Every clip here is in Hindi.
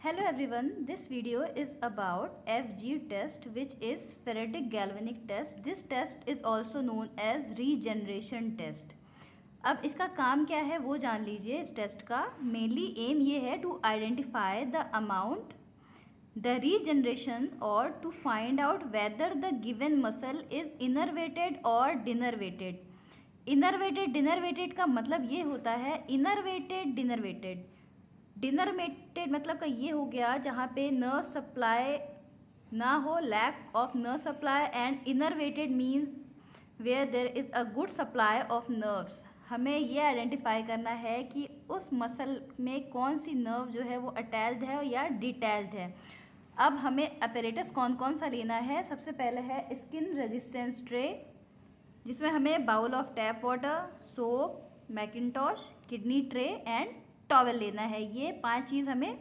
Hello everyone, this video is about FG test, which is ferritic galvanic test. This test is also known as regeneration test. अब इसका काम क्या है वो जान लीजिए। इस टेस्ट का मेनली एम ये है to identify the amount, the regeneration और to find out whether the given muscle is innervated और डिनरवेटेड। इनरवेटेड डिनरवेटेड का मतलब ये होता है, इनरवेटेड डिनरवेटेड। डिनरवेटेड मतलब का ये हो गया जहाँ पे नर्व सप्लाई ना हो, lack of nerve supply, and innervated means where there is a good supply of nerves. हमें ये आइडेंटिफाई करना है कि उस मसल में कौन सी नर्व जो है वो अटैच्ड है या डिटैच्ड है। अब हमें अपैरेटस कौन कौन सा लेना है। सबसे पहले है स्किन रेजिस्टेंस ट्रे, जिसमें हमें bowl of tap water, soap, mackintosh, kidney tray and towel लेना है। ये 5 चीज़ हमें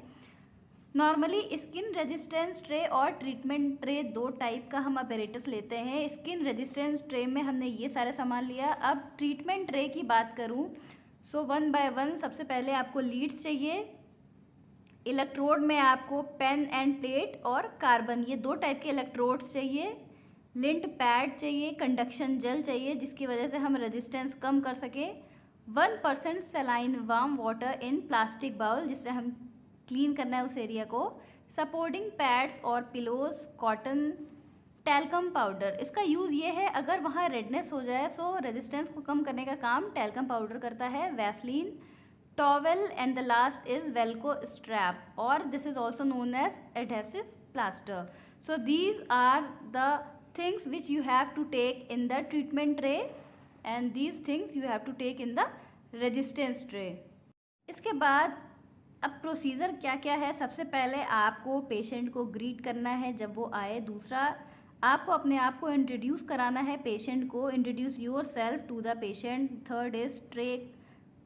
नॉर्मली स्किन रेजिस्टेंस ट्रे और ट्रीटमेंट ट्रे 2 टाइप का हम अपैरेटस लेते हैं। स्किन रेजिस्टेंस ट्रे में हमने ये सारे सामान लिया। अब ट्रीटमेंट ट्रे की बात करूँ सो 1 बाय 1 सबसे पहले आपको लीड्स चाहिए। इलेक्ट्रोड में आपको पेन एंड प्लेट और कार्बन, ये 2 टाइप के इलेक्ट्रोड्स चाहिए। लिंट पैड चाहिए, कंडक्शन जेल चाहिए जिसकी वजह से हम रेजिस्टेंस कम कर सकें। 1% saline warm water in plastic bowl, जिससे हम क्लीन करना है उस एरिया को। सपोर्टिंग पैड्स और पिलोज, कॉटन, टैल्कम पाउडर। इसका यूज़ ये है अगर वहाँ रेडनेस हो जाए सो रेजिस्टेंस को कम करने का काम टैल्कम पाउडर करता है। Vaseline, towel and the last is velcro strap और this is also known as adhesive plaster. So these are the things which you have to take in the treatment tray and these things you have to take in the resistance tray. इसके बाद अब प्रोसीजर क्या क्या है। सबसे पहले आपको पेशेंट को ग्रीट करना है जब वो आए। दूसरा, आपको अपने आप को इंट्रोड्यूस कराना है पेशेंट को, introduce yourself to the patient. Third is track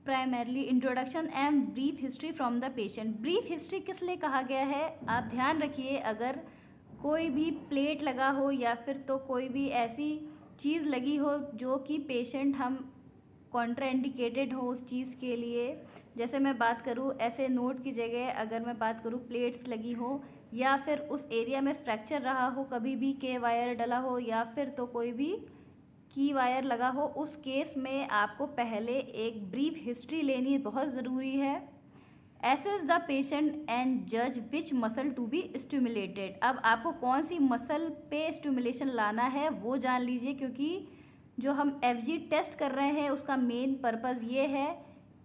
primarily introduction and brief history from the patient. Brief history किस लिए कहा गया है, आप ध्यान रखिए, अगर कोई भी प्लेट लगा हो या फिर तो कोई भी ऐसी चीज़ लगी हो जो कि पेशेंट हम कॉन्ट्राइंडिकेटेड हो उस चीज़ के लिए, जैसे मैं बात करूँ ऐसे नोट की जगह अगर मैं बात करूँ प्लेट्स लगी हो या फिर उस एरिया में फ्रैक्चर रहा हो, कभी भी के वायर डला हो या फिर तो कोई भी की वायर लगा हो, उस केस में आपको पहले एक ब्रीफ हिस्ट्री लेनी बहुत ज़रूरी है। Assess the patient and judge which muscle to be stimulated। अब आपको कौन सी मसल पे स्टिमुलेशन लाना है वो जान लीजिए, क्योंकि जो हम FG टेस्ट कर रहे हैं उसका मेन पर्पज़ ये है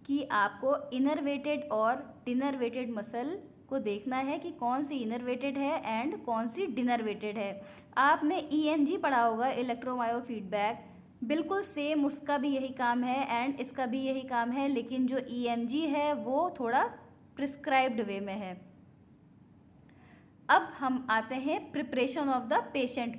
कि आपको इनरवेटेड और डिनरवेटेड मसल को देखना है कि कौन सी इनरवेटेड है एंड कौन सी डिनरवेटेड है। आपने EMG पढ़ा होगा, इलेक्ट्रोमायोफीडबैक, बिल्कुल सेम उसका भी यही काम है एंड इसका भी यही काम है, लेकिन जो EMG है वो थोड़ा प्रिस्क्राइब्ड वे में है। अब हम आते हैं preparation of the patient.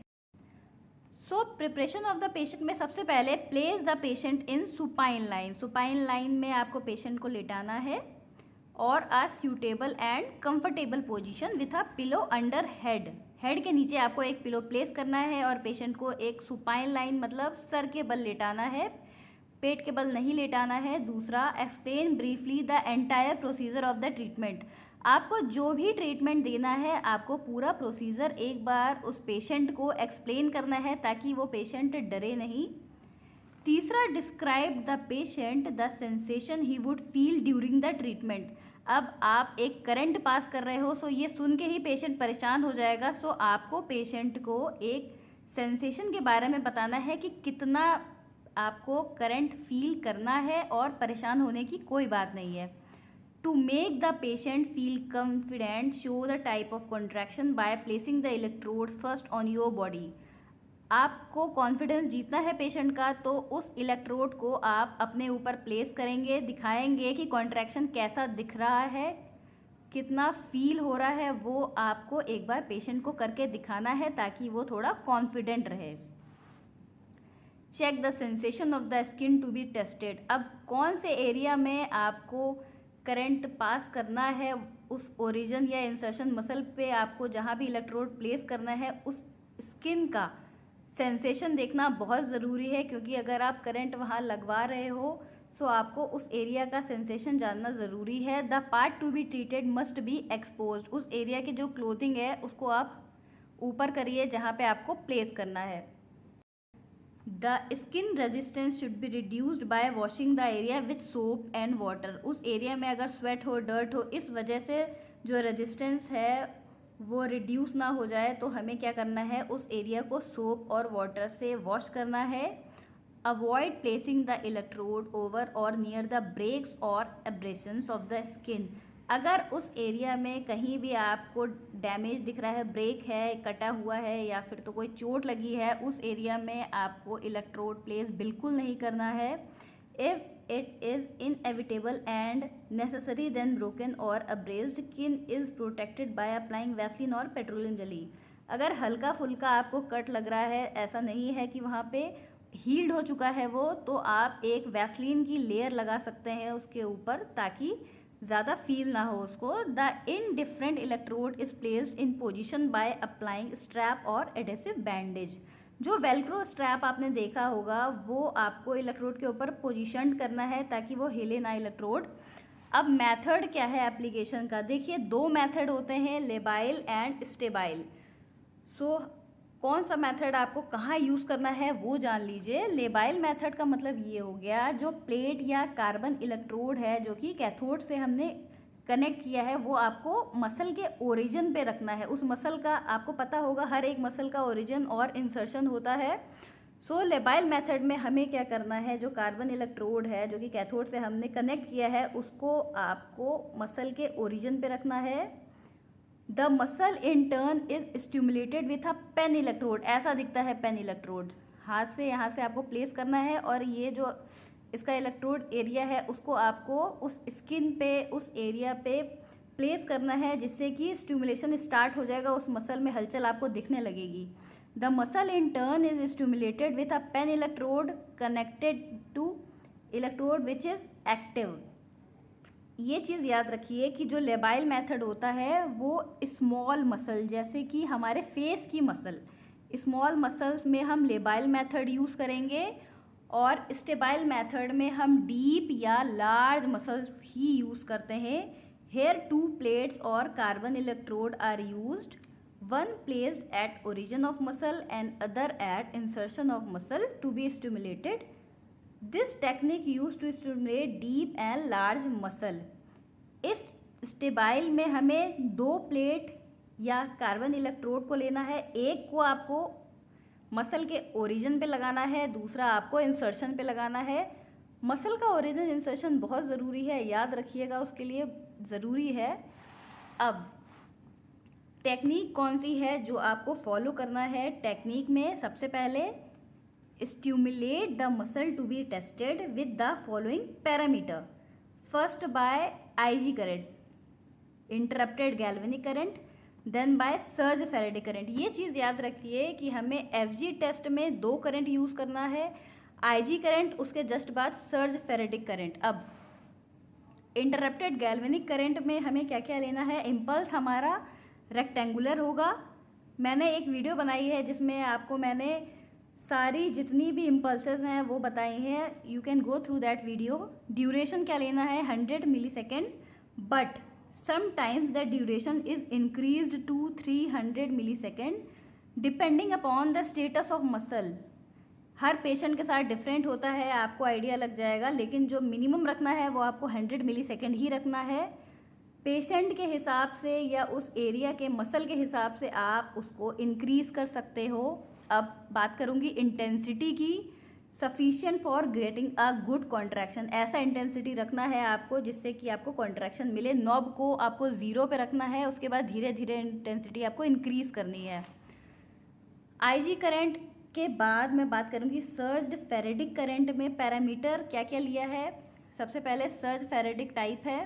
So preparation of the patient में सबसे पहले place the patient in supine line. Supine line में आपको पेशेंट को लेटाना है और a suitable and comfortable position with a pillow under head. Head के नीचे आपको एक पिलो प्लेस करना है और पेशेंट को एक सुपाइन लाइन मतलब सर के बल लेटाना है, पेट के बल नहीं लेटाना है। दूसरा, explain briefly the entire procedure of the treatment. आपको जो भी ट्रीटमेंट देना है आपको पूरा प्रोसीजर एक बार उस पेशेंट को एक्सप्लेन करना है ताकि वो पेशेंट डरे नहीं। तीसरा, describe the patient the sensation he would feel during the treatment. अब आप एक करंट पास कर रहे हो सो ये सुन के ही पेशेंट परेशान हो जाएगा, सो आपको पेशेंट को एक सेंसेशन के बारे में बताना है कि कितना आपको करंट फील करना है और परेशान होने की कोई बात नहीं है। To make the patient feel confident, show the type of contraction by placing the electrodes first on your body. आपको कॉन्फिडेंस जीतना है पेशेंट का तो उस इलेक्ट्रोड को आप अपने ऊपर प्लेस करेंगे, दिखाएंगे कि कॉन्ट्रैक्शन कैसा दिख रहा है, कितना फील हो रहा है, वो आपको एक बार पेशेंट को करके दिखाना है ताकि वो थोड़ा कॉन्फिडेंट रहे। Check the sensation of the skin to be tested. अब कौन से एरिया में आपको करंट पास करना है, उस ओरिजिन या इंसर्शन मसल पे आपको जहाँ भी इलेक्ट्रोड प्लेस करना है उस स्किन का सेंसेशन देखना बहुत ज़रूरी है, क्योंकि अगर आप करंट वहाँ लगवा रहे हो सो आपको उस एरिया का सेंसेशन जानना ज़रूरी है। The part to be treated must be expose, उस एरिया की जो क्लोथिंग है उसको आप ऊपर करिए जहाँ पे आपको प्लेस करना है। The skin resistance should be reduced by washing the area with soap and water, उस एरिया में अगर स्वेट हो, डर्ट हो, इस वजह से जो रेजिस्टेंस है वो रिड्यूस ना हो जाए तो हमें क्या करना है, उस एरिया को सोप और वाटर से वॉश करना है। Avoid placing the electrode over और नियर द ब्रेक्स और एब्रेशंस ऑफ द स्किन, अगर उस एरिया में कहीं भी आपको डैमेज दिख रहा है, ब्रेक है, कटा हुआ है या फिर तो कोई चोट लगी है, उस एरिया में आपको इलेक्ट्रोड प्लेस बिल्कुल नहीं करना है। If it is inevitable and necessary then broken और abraded skin is protected by applying vaseline और पेट्रोलियम जेली, अगर हल्का फुल्का आपको कट लग रहा है, ऐसा नहीं है कि वहाँ पे हील्ड हो चुका है वो, तो आप एक वैसलीन की लेयर लगा सकते हैं उसके ऊपर ताकि ज़्यादा फील ना हो उसको। The indifferent electrode is placed in position by applying strap और एडेसिव बैंडेज, जो वेल्क्रो स्ट्रैप आपने देखा होगा वो आपको इलेक्ट्रोड के ऊपर पोजिशन करना है ताकि वो हिले ना इलेक्ट्रोड। अब मेथड क्या है एप्लीकेशन का, देखिए 2 मेथड होते हैं, लेबाइल एंड स्टेबाइल। सो कौन सा मेथड आपको कहाँ यूज़ करना है वो जान लीजिए। लेबाइल मेथड का मतलब ये हो गया, जो प्लेट या कार्बन इलेक्ट्रोड है जो कि कैथोड से हमने कनेक्ट किया है वो आपको मसल के ओरिजिन पे रखना है। उस मसल का आपको पता होगा, हर एक मसल का ओरिजिन और इंसर्शन होता है। सो लेबाइल मेथड में हमें क्या करना है, जो कार्बन इलेक्ट्रोड है जो कि कैथोड से हमने कनेक्ट किया है उसको आपको मसल के ओरिजिन पे रखना है। The muscle in turn is stimulated with a pen electrode, ऐसा दिखता है पेन इलेक्ट्रोड, हाथ से यहाँ से आपको प्लेस करना है और ये जो इसका इलेक्ट्रोड एरिया है उसको आपको उस स्किन पे, उस एरिया पे प्लेस करना है जिससे कि स्टिमुलेशन स्टार्ट हो जाएगा, उस मसल में हलचल आपको दिखने लगेगी। The muscle in turn is stimulated with a pen electrode connected to electrode which is active. ये चीज़ याद रखिए कि जो लेबाइल मेथड होता है वो स्मॉल मसल, जैसे कि हमारे फेस की मसल, स्मॉल मसल्स में हम लेबाइल मेथड यूज़ करेंगे और स्टेबाइल मेथड में हम डीप या लार्ज मसल्स ही यूज़ करते हैं। हेयर 2 प्लेट्स और carbon electrode are used, one placed at origin of muscle and other at insertion of muscle to be stimulated. This technique used to stimulate deep and large muscle. इस स्टेबाइल में हमें 2 प्लेट या कार्बन इलेक्ट्रोड को लेना है, एक को आपको मसल के ओरिजिन पे लगाना है, दूसरा आपको इंसर्शन पे लगाना है। मसल का ओरिजिन इंसर्शन बहुत ज़रूरी है, याद रखिएगा, उसके लिए ज़रूरी है। अब टेक्निक कौन सी है जो आपको फॉलो करना है, टेक्निक में सबसे पहले stimulate the muscle to be tested with the following parameter. First by IG current, interrupted galvanic current, then by surge faradic current. ये चीज़ याद रखिए कि हमें FG टेस्ट में 2 करंट यूज़ करना है, IG करंट, उसके जस्ट बाद सर्ज फेरेटिक करंट। अब इंटरप्टेड गैल्वेनिक करंट में हमें क्या क्या लेना है, इम्पल्स हमारा रेक्टेंगुलर होगा। मैंने एक वीडियो बनाई है जिसमें आपको मैंने सारी जितनी भी इम्पल्सेस हैं वो बताई हैं, you can go through that video. Duration क्या लेना है, 100 millisecond, but sometimes the duration is increased to 300 millisecond depending upon the status of muscle. हर पेशेंट के साथ डिफरेंट होता है, आपको आइडिया लग जाएगा, लेकिन जो मिनिमम रखना है वो आपको 100 मिलीसेकेंड ही रखना है। पेशेंट के हिसाब से या उस एरिया के मसल के हिसाब से आप उसको इंक्रीज़ कर सकते हो। अब बात करूँगी इंटेंसिटी की। Sufficient for getting a good contraction, ऐसा इंटेंसिटी रखना है आपको जिससे कि आपको कॉन्ट्रैक्शन मिले। नॉब को आपको 0 पे रखना है, उसके बाद धीरे धीरे इंटेंसिटी आपको इंक्रीज़ करनी है। IG करंट के बाद मैं बात करूँगी सर्ज्ड फेरेटिक करंट में पैरामीटर क्या क्या लिया है। सबसे पहले सर्ज फेरेटिक टाइप है,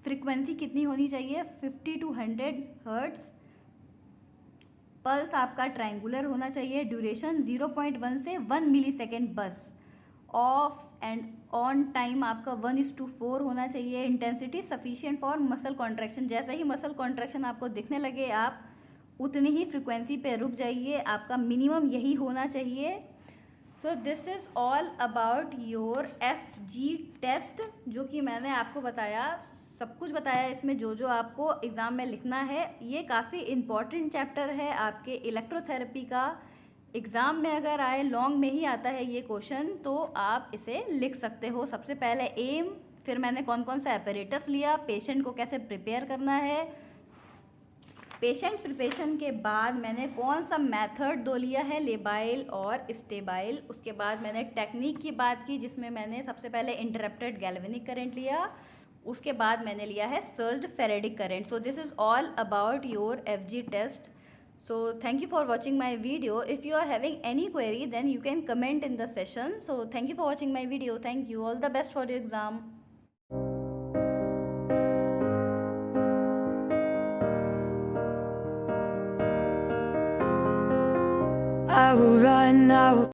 फ्रीक्वेंसी कितनी होनी चाहिए, 50 to 100 हर्ट्ज, पल्स आपका ट्रायंगुलर होना चाहिए, ड्यूरेशन 0.1 से 1 मिलीसेकेंड बस, ऑफ एंड ऑन टाइम आपका 1:4 होना चाहिए। Intensity sufficient for muscle contraction, जैसे ही मसल कॉन्ट्रैक्शन आपको दिखने लगे आप उतनी ही फ्रिक्वेंसी पे रुक जाइए, आपका मिनिमम यही होना चाहिए। So this is all about your FG test, जो कि मैंने आपको बताया, सब कुछ बताया इसमें जो जो आपको एग्ज़ाम में लिखना है। ये काफ़ी इम्पॉर्टेंट चैप्टर है आपके इलेक्ट्रोथेरेपी का। एग्ज़ाम में अगर आए, लॉन्ग में ही आता है ये क्वेश्चन, तो आप इसे लिख सकते हो। सबसे पहले एम, फिर मैंने कौन कौन सा एपरेटस लिया, पेशेंट को कैसे प्रिपेयर करना है, पेशेंट प्रिपरेशन के बाद मैंने कौन सा मेथड दो लिया है, लेबाइल और स्टेबाइल। उसके बाद मैंने टेक्निक की बात की, जिसमें मैंने सबसे पहले इंटरप्टेड गैल्वेनिक करंट लिया, उसके बाद मैंने लिया है surged faradic current. So this is all about your FG test. So thank you for watching my video. If you are having any query, then you can comment in the session. So thank you for watching my video. Thank you. All the best for your exam. I will run, I will